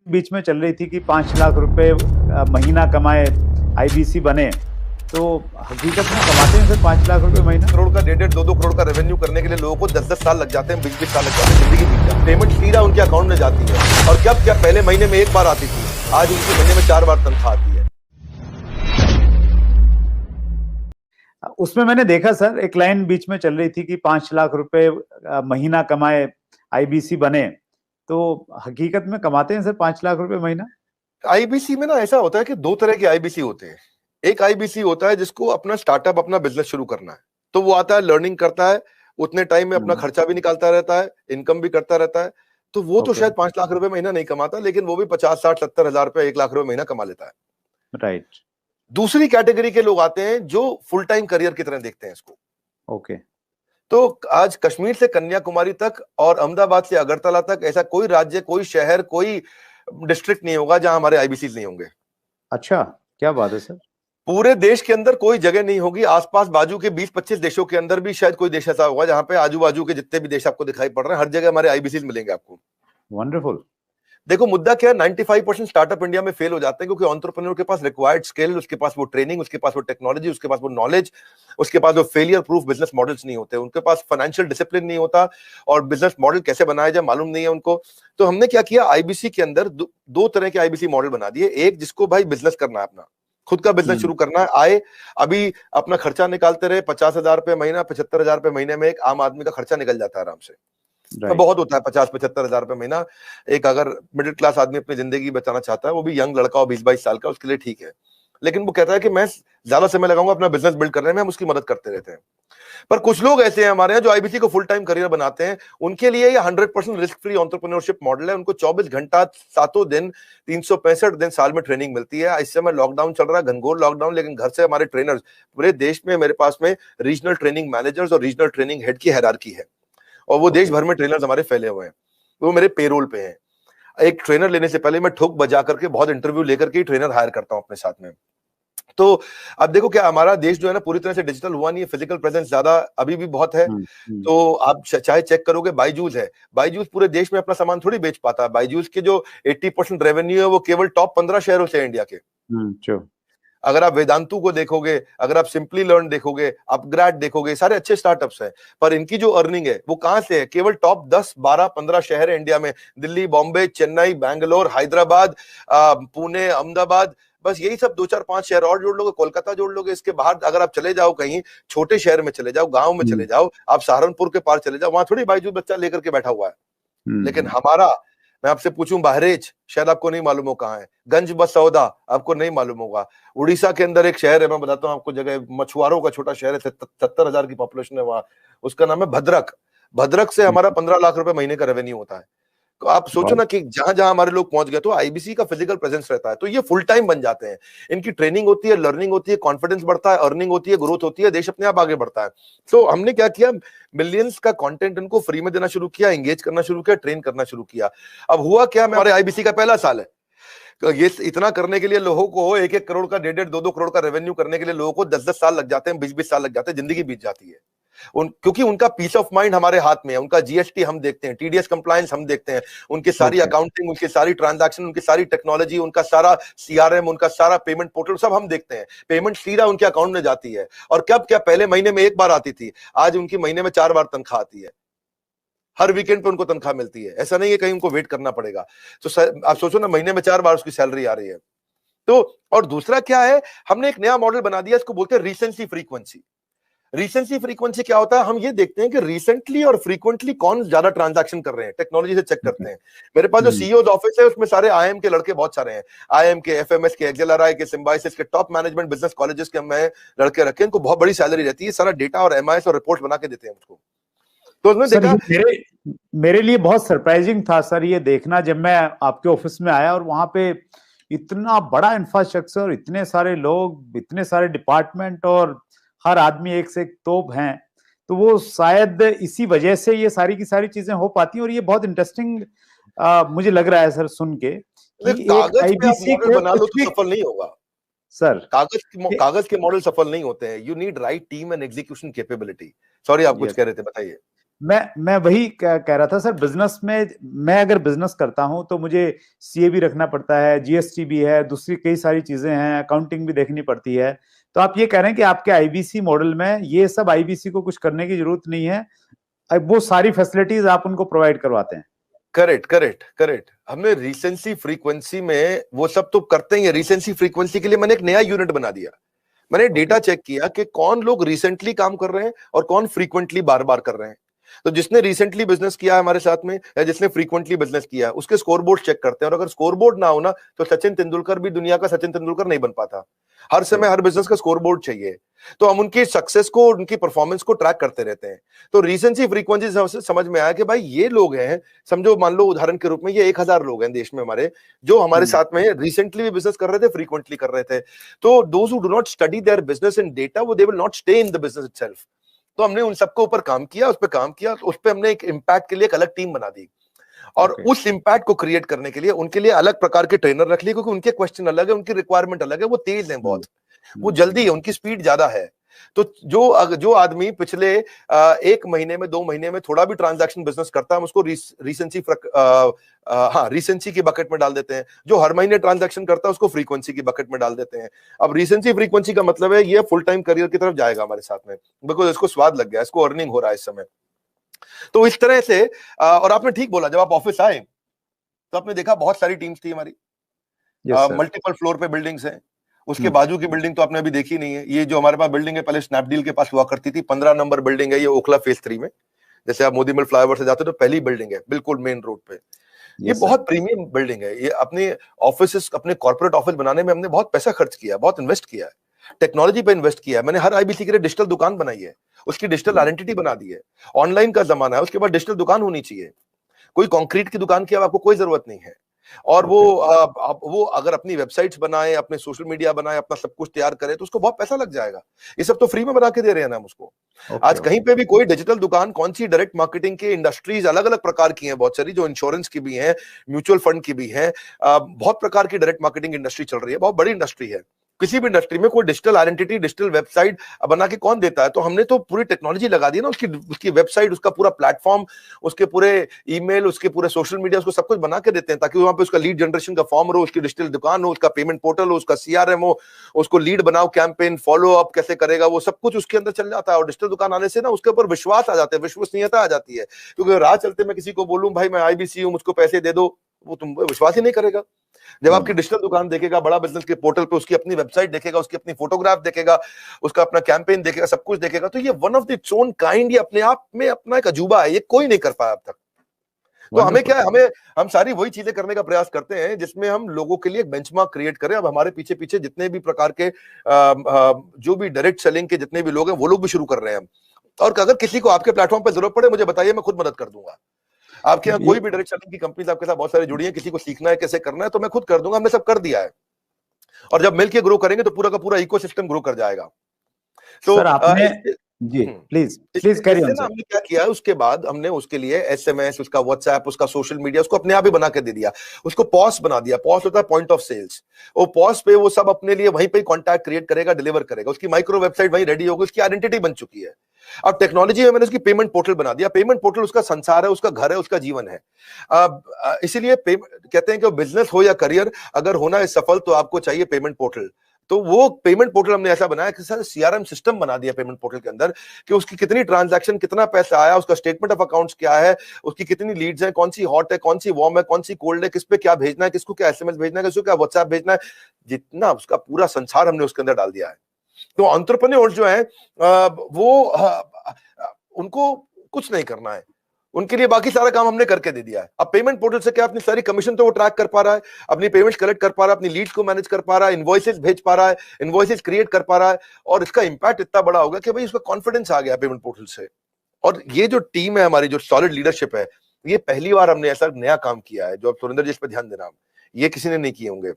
बीच में चल रही थी कि 5 लाख रुपए महीना कमाए, आईबीसी बने, तो हकीकत में कमाते हैं फिर 5 लाख रुपए महीना। करोड़ का 1.5-2 करोड़ का रेवेन्यू करने के लिए लोगों को 10-10 साल लग जाते हैं, 20-20 साल लग जाते हैं, जिंदगी बीत जाती है। पेमेंट सीधा उनके अकाउंट में जाती है। और क्या पहले महीने में एक बार आती थी, आज उनके महीने में 4 बार तनख्वाह आती है। उसमें मैंने देखा सर, एक लाइन बीच में चल रही थी कि 5 लाख रुपए महीना कमाए, आईबीसी बने, तो हकीकत में कमाते हैं सर 5 लाख रुपए महीना। आईबीसी में ना ऐसा होता है कि 2 तरह के आईबीसी होते हैं। एक आईबीसी होता है जिसको अपना स्टार्टअप, अपना बिजनेस शुरू करना है, तो वो आता है, लर्निंग करता है, उतने टाइम में अपना खर्चा भी निकालता रहता है, इनकम भी करता रहता है, तो वो तो शायद 5 लाख रुपए महीना नहीं कमाता, लेकिन वो भी 50-60-70 हजार रुपए, 1 लाख रुपए महीना कमा लेता है। राइट। दूसरी कैटेगरी के लोग आते हैं जो फुल टाइम करियर की तरह देखते हैं इसको। ओके। तो आज कश्मीर से कन्याकुमारी तक और अहमदाबाद से अगरतला तक ऐसा कोई राज्य, कोई शहर, कोई डिस्ट्रिक्ट नहीं होगा जहां हमारे आईबीसी नहीं होंगे। अच्छा, क्या बात है सर। पूरे देश के अंदर कोई जगह नहीं होगी, आसपास बाजू के 20-25 देशों के अंदर भी शायद कोई देश ऐसा होगा जहां पे आजू बाजू के जितने भी देश आपको दिखाई पड़ रहे हैं, हर जगह हमारे आईबीसी मिलेंगे आपको। वंडरफुल। देखो मुद्दा क्या है, 95% स्टार्टअप इंडिया में फेल हो जाते हैं क्योंकि एंटरप्रेन्योर के पास रिक्वायर्ड स्किल, उसके पास वो ट्रेनिंग, उसके पास वो टेक्नोलॉजी, उसके पास वो नॉलेज, उसके पास वो फेलियर प्रूफ बिजनेस मॉडल्स नहीं होते, उनके पास फाइनेंशियल डिसिप्लिन नहीं होता और बिजनेस मॉडल कैसे बनाया जाए मालूम नहीं है उनको। तो हमने क्या किया, आईबीसी के अंदर दो तरह के आईबीसी मॉडल बना दिए। एक जिसको भाई बिजनेस करना है, अपना खुद का बिजनेस शुरू करना है, आए अभी अपना खर्चा निकालते रहे, 50,000 रुपए महीना, 75,000 रुपए महीने में एक आम आदमी का खर्चा निकल जाता है आराम से। बहुत होता है 50-75 हजार रुपए महीना। एक अगर मिडिल क्लास आदमी अपनी जिंदगी बचाना चाहता है, वो भी यंग लड़का हो 20-22 साल का, उसके लिए ठीक है। लेकिन वो कहता है कि मैं ज्यादा समय लगाऊंगा अपना बिजनेस बिल्ड करने में, हम उसकी मदद करते रहते हैं। पर कुछ लोग ऐसे हैं हमारे यहाँ जो आईबीसी को फुल टाइम करियर बनाते हैं, उनके लिए ये 100% रिस्क फ्री एंटरप्रेन्योरशिप मॉडल है। उनको 24 घंटा 7 दिन 365 दिन साल में ट्रेनिंग मिलती है। इस समय लॉकडाउन चल रहा है, घनघोर लॉकडाउन, लेकिन घर से हमारे ट्रेनर्स पूरे देश में, मेरे पास में रीजनल ट्रेनिंग मैनेजर्स और रीजनल ट्रेनिंग हेड की हायरार्की है और वो देश भर में ट्रेनर्स हमारे फैले हुए हैं, वो मेरे पेरोल पे हैं। एक ट्रेनर लेने से पहले मैं ठोक बजा करके बहुत इंटरव्यू लेकर के ट्रेनर हायर करता हूं अपने साथ में। तो अब देखो क्या हमारा देश जो है ना पूरी तरह से डिजिटल हुआ नहीं है, फिजिकल प्रेजेंस ज्यादा अभी भी बहुत है। तो आप चाहे चेक करोगे, बायजूस है, बायजूस पूरे देश में अपना सामान थोड़ी बेच पाता है। बायजूस के जो 80% रेवेन्यू है वो केवल टॉप 15 शहरों से है इंडिया के। अगर आप वेदांतु को देखोगे, अगर आप सिंपली लर्न देखोगे, अपग्रेड देखोगे, सारे अच्छे स्टार्टअप्स हैं, पर इनकी जो अर्निंग है वो कहां से है, केवल टॉप 10, 12, 15 शहर है इंडिया में, दिल्ली, बॉम्बे, चेन्नई, बैंगलोर, हैदराबाद, पुणे, अहमदाबाद, बस यही सब 2-4-5 शहर और जोड़ लोगे, कोलकाता जोड़ लोगे। इसके बाहर अगर आप चले जाओ, कहीं छोटे शहर में चले जाओ, गांव में चले जाओ, आप सहारनपुर के पार चले जाओ, वहां थोड़ी बायजूस बच्चा लेकर के बैठा हुआ है। लेकिन हमारा, मैं आपसे पूछूं, बहरेच शायद आपको नहीं मालूम हो कहां है, गंज बसौदा आपको नहीं मालूम होगा, उड़ीसा के अंदर एक शहर है, मैं बताता हूं आपको जगह, मछुआरों का छोटा शहर है, 70 हजार की पॉपुलेशन है वहां, उसका नाम है भद्रक। भद्रक से हमारा 15 लाख रुपए महीने का रेवेन्यू होता है। तो आप सोचो ना कि जहां जहां हमारे लोग पहुंच गए, तो आईबीसी का फिजिकल प्रेजेंस रहता है, तो ये फुल टाइम बन जाते हैं। इनकी ट्रेनिंग होती है, लर्निंग होती है, कॉन्फिडेंस बढ़ता है, अर्निंग होती है, ग्रोथ होती है, देश अपने आप आगे बढ़ता है। तो हमने क्या किया, मिलियंस का कंटेंट इनको फ्री में देना शुरू किया, एंगेज करना शुरू किया, ट्रेन करना शुरू किया। अब हुआ क्या, हमारे आईबीसी का पहला साल है, तो ये इतना करने के लिए लोगों को 1-1 करोड़ का, 1.5-2 करोड़ का रेवेन्यू करने के लिए लोगों को 10-10 साल लग जाते हैं, 20-20 साल लग जाते हैं, जिंदगी बीत जाती है। क्योंकि उनका पीस ऑफ माइंड हमारे हाथ में है, उनका जीएसटी हम देखते हैं, टीडीएस कंप्लायंस हम देखते हैं, उनकी सारी अकाउंटिंग, उनकी सारी ट्रांजैक्शन, उनकी सारी टेक्नोलॉजी, उनका सारा सीआरएम, उनका सारा पेमेंट पोर्टल सब हम देखते हैं। पेमेंट सीधा उनके अकाउंट में जाती है। और कब क्या, पहले महीने में एक बार आती थी, आज उनकी महीने में 4 बार तनख्वाह आती है। हर वीकेंड पे उनको तनख्वाह मिलती है, ऐसा नहीं है कहीं उनको वेट करना पड़ेगा। तो आप सोचो ना, महीने में 4 बार उसकी सैलरी आ रही है। तो और दूसरा क्या है, हमने एक नया मॉडल बना दिया, इसको बोलते हैं रीसेंसी फ्रीक्वेंसी। रीसेंसी फ्रीक्वेंसी क्या होता है, हम ये देखते हैं कि रिसेंटली और फ्रीक्वेंटली कौन ज्यादा ट्रांजैक्शन कर रहे हैं, टेक्नोलॉजी से चेक करते हैं। मेरे पास जो सीईओ ऑफिस है उसमें सारे आईएम के लड़के बहुत सारे हैं, आईएम के, एफएमएस के, एक्सेलआरआई के, सिम्बायोसिस के, टॉप मैनेजमेंट बिजनेस कॉलेजेस के मैं लड़के रखे, इनको बहुत बड़ी सैलरी रहती है, सारा डेटा और एमआईएस और रिपोर्ट बना के देते हैं मुझको। तो उसमें देखा, मेरे लिए बहुत सरप्राइजिंग था सर ये देखना, जब मैं आपके ऑफिस में आया और वहां पे इतना बड़ा इंफ्रास्ट्रक्चर, इतने सारे लोग, इतने सारे डिपार्टमेंट और हर आदमी एक से एक तोप हैं, तो वो शायद इसी वजह से ये सारी की सारी चीजें हो पाती हैं। और ये बहुत इंटरेस्टिंग मुझे लग रहा है सर सुन के कि एक आईबीसी बना लो तो सफल नहीं होगा सर। कागज के मॉडल सफल नहीं होते हैं। You need right team and execution capability. Sorry, आप कुछ कह रहे थे, बताइए। मैं वही कह रहा था सर, बिजनेस में मैं अगर बिजनेस करता हूं तो मुझे सीए भी रखना पड़ता है, जीएसटी भी है, दूसरी कई सारी चीजें हैं, अकाउंटिंग भी देखनी पड़ती है। तो आप ये कह रहे हैं कि आपके आईबीसी मॉडल में ये सब आईबीसी को कुछ करने की जरूरत नहीं है, वो सारी फैसिलिटीज आप उनको प्रोवाइड करवाते हैं? Correct correct correct. हमने रिसेंसी फ्रीक्वेंसी में वो सब तो करते ही है। रिसेंसी फ्रीक्वेंसी के लिए मैंने एक नया यूनिट बना दिया। मैंने डेटा चेक किया कि कौन लोग रिसेंटली काम कर रहे हैं और कौन फ्रीक्वेंटली बार बार कर रहे हैं। तो जिसने रिसेंटली बिजनेस किया है हमारे साथ में या जिसने फ्रीक्वेंटली बिजनेस किया, उसके स्कोरबोर्ड चेक करते हैं। और अगर स्कोरबोर्ड ना हो ना, तो सचिन तेंदुलकर भी दुनिया का सचिन तेंदुलकर नहीं बन पाता। हर समय हर बिजनेस का स्कोरबोर्ड चाहिए। तो हम उनकी सक्सेस को, उनकी परफॉर्मेंस को ट्रैक करते रहते हैं। तो रिसेंसी फ्रीक्वेंसी से समझ में आया कि भाई ये लोग हैं, समझो मान लो उदाहरण के रूप में ये 1000 लोग हैं देश में हमारे, जो हमारे साथ में रिसेंटली भी बिजनेस कर रहे थे, फ्रीक्वेंटली कर रहे थे। तो those who do not study their business in data, वो they will not stay in the business itself. तो हमने उन सबके ऊपर काम किया, उस पर काम किया, तो उस पर हमने एक इम्पैक्ट के लिए एक अलग टीम बना दी। और उस इम्पैक्ट को क्रिएट करने के लिए उनके लिए अलग प्रकार के ट्रेनर रख लिए, क्योंकि उनके क्वेश्चन अलग है, उनकी रिक्वायरमेंट अलग है। वो तेज हैं बहुत, वो जल्दी है, उनकी स्पीड ज्यादा है। तो जो आदमी पिछले 1 महीने में 2 महीने में थोड़ा भी ट्रांजैक्शन बिजनेस करता है, हम उसको रिसेंसी की बकेट में डाल देते हैं। जो हर महीने ट्रांजैक्शन करता है उसको फ्रीक्वेंसी की बकेट में डाल देते हैं। अब रिसेंसी फ्रीक्वेंसी का मतलब है ये फुल टाइम करियर की तरफ जाएगा हमारे साथ में, बिकॉज इसको स्वाद लग गया, इसको अर्निंग हो रहा है इस समय। तो इस तरह से और आपने ठीक बोला, जब आप ऑफिस आए तो आपने देखा बहुत सारी टीम्स थी हमारी, मल्टीपल फ्लोर पे बिल्डिंग्स हैं। उसके बाजू की बिल्डिंग तो आपने अभी देखी नहीं है। ये जो हमारे पास बिल्डिंग है, पहले स्नैपडील के पास हुआ करती थी, 15 नंबर बिल्डिंग है ये, ओखला फेज 3 में। जैसे आप मोदी मिल फ्लाईओवर से जाते हो तो पहली बिल्डिंग है बिल्कुल मेन रोड पे। ये बहुत प्रीमियम बिल्डिंग है। ये अपने ऑफिस, अपने कॉर्पोरेट ऑफिस बनाने में हमने बहुत पैसा खर्च किया, बहुत इन्वेस्ट किया है, टेक्नोलॉजी पे इन्वेस्ट किया है। मैंने हर आईबीसी के लिए डिजिटल दुकान बनाई है, उसकी डिजिटल आइडेंटिटी बना दी है। ऑनलाइन का जमाना है, उसके बाद डिजिटल दुकान होनी चाहिए। कोई कंक्रीट की दुकान की अब आपको कोई जरूरत नहीं है। और वो अगर अपनी वेबसाइट्स बनाए, अपने सोशल मीडिया बनाए, अपना सब कुछ तैयार करे, तो उसको बहुत पैसा लग जाएगा। ये सब तो फ्री में बना के दे रहे हैं ना हम उसको। आज कहीं पे भी कोई डिजिटल दुकान, कौन सी डायरेक्ट मार्केटिंग की इंडस्ट्रीज अलग अलग प्रकार की हैं, बहुत सारी, जो इंश्योरेंस की भी हैं, म्यूचुअल फंड की भी हैं, बहुत प्रकार की डायरेक्ट मार्केटिंग इंडस्ट्री चल रही है, बहुत बड़ी इंडस्ट्री है। किसी भी इंडस्ट्री में कोई डिजिटल आइडेंटिटी, डिजिटल वेबसाइट बना के कौन देता है? तो हमने तो पूरी टेक्नोलॉजी लगा दी ना, उसकी वेबसाइट, उसका पूरा प्लेटफॉर्म, उसके पूरे ईमेल, उसके पूरे सोशल मीडिया, उसको सब कुछ बना के देते हैं, ताकि वहां पे उसका लीड जनरेशन का फॉर्म हो, उसकी डिजिटल दुकान हो, उसका पेमेंट पोर्टल हो, उसका सीआरएम हो, उसको लीड बनाओ, कैंपेन फॉलो अप कैसे करेगा, वो सब कुछ उसके अंदर चल जाता है। और डिजिटल दुकान आने से ना उसके ऊपर विश्वास आ जाता है, विश्वसनीयता आ जाती है। क्योंकि राह चलते मैं किसी को बोलूं भाई मैं आईबीसी हूं, मुझको पैसे दे दो, वो तुम विश्वास ही नहीं करेगा। जब आपकी डिजिटल दुकान देखेगा, बड़ा बिजनेस के पोर्टल पे उसकी अपनी वेबसाइट देखेगा, उसकी अपनी फोटोग्राफ देखेगा, उसका अपना कैंपेन देखेगा, सब कुछ देखेगा, तो ये one of the its own kind, ये अपने आप में अपना एक अजूबा है, ये कोई नहीं कर पाया अब तक। तो हमें क्या है, हम सारी वही चीजें करने का प्रयास करते हैं जिसमें हम लोगों के लिए एक बेंचमार्क क्रिएट करें। अब हमारे पीछे पीछे जितने भी प्रकार के जो भी डायरेक्ट सेलिंग के जितने भी लोग हैं, वो लोग भी शुरू कर रहे हैं हम। और अगर किसी को आपके प्लेटफॉर्म पर जरूरत पड़े, मुझे बताइए, मैं खुद मदद कर दूंगा। आपके यहाँ कोई भी डायरेक्ट सेलिंग की कंपनीज आपके साथ बहुत सारी जुड़ी हैं, किसी को सीखना है कैसे करना है, तो मैं खुद कर दूंगा, हमने सब कर दिया है। और जब मिलके ग्रो करेंगे तो पूरा का पूरा इकोसिस्टम ग्रो कर जाएगा। तो सर आपने जी प्लीज कैरी ऑन। हमने क्या किया है, उसके बाद हमने उसके लिए एसएमएस, उसका व्हाट्सएप, उसका सोशल मीडिया, उसको अपने आप ही बना के दे दिया। उसको पॉस बना दिया। पॉस होता है पॉइंट ऑफ सेल्स। वो पॉस पे वो सब अपने लिए वहीं पे कॉन्टैक्ट क्रिएट करेगा, डिलीवर करेगा। उसकी माइक्रो वेबसाइट वहीं रेडी होगी, उसकी आइडेंटिटी बन चुकी है। अब टेक्नोलॉजी में मैंने उसकी पेमेंट पोर्टल बना दिया। पेमेंट पोर्टल उसका संसार है, उसका घर है, उसका जीवन है। इसीलिए कहते हैं कि बिजनेस हो या करियर, अगर होना है सफल, तो आपको चाहिए पेमेंट पोर्टल। तो वो पेमेंट पोर्टल हमने ऐसा बनाया कि सर सीआरएम सिस्टम बना दिया पेमेंट पोर्टल के अंदर, कि उसकी कितनी ट्रांजैक्शन, कितना पैसा आया, उसका स्टेटमेंट ऑफ अकाउंट्स क्या है, उसकी कितनी लीड्स हैं, कौन सी हॉट है, कौन सी वार्म है, कौन सी कोल्ड है, किस पे क्या भेजना है, किसको क्या एसएमएस भेजना है, किसको क्या व्हाट्सएप भेजना है, जितना उसका पूरा संसार हमने उसके अंदर डाल दिया है। तो एंटरप्रेन्योर्स जो है उनको कुछ नहीं करना है, उनके लिए बाकी सारा काम हमने करके दे दिया है। अब पेमेंट पोर्टल से क्या, अपनी सारी कमीशन तो वो ट्रैक कर पा रहा है, अपनी पेमेंट्स कलेक्ट कर पा रहा है, अपनी लीड्स को मैनेज कर पा रहा है, इनवॉइसेस भेज पा रहा है, इनवॉइसेस क्रिएट कर पा रहा है। और इसका इंपैक्ट इतना बड़ा होगा कि भाई उसका कॉन्फिडेंस आ गया पेमेंट पोर्टल से। और ये जो टीम है हमारी, जो सॉलिड लीडरशिप है, ये पहली बार हमने ऐसा नया काम किया है, जो अब सुरेंद्र जी इस पर ध्यान देना, ये किसी ने नहीं किए होंगे।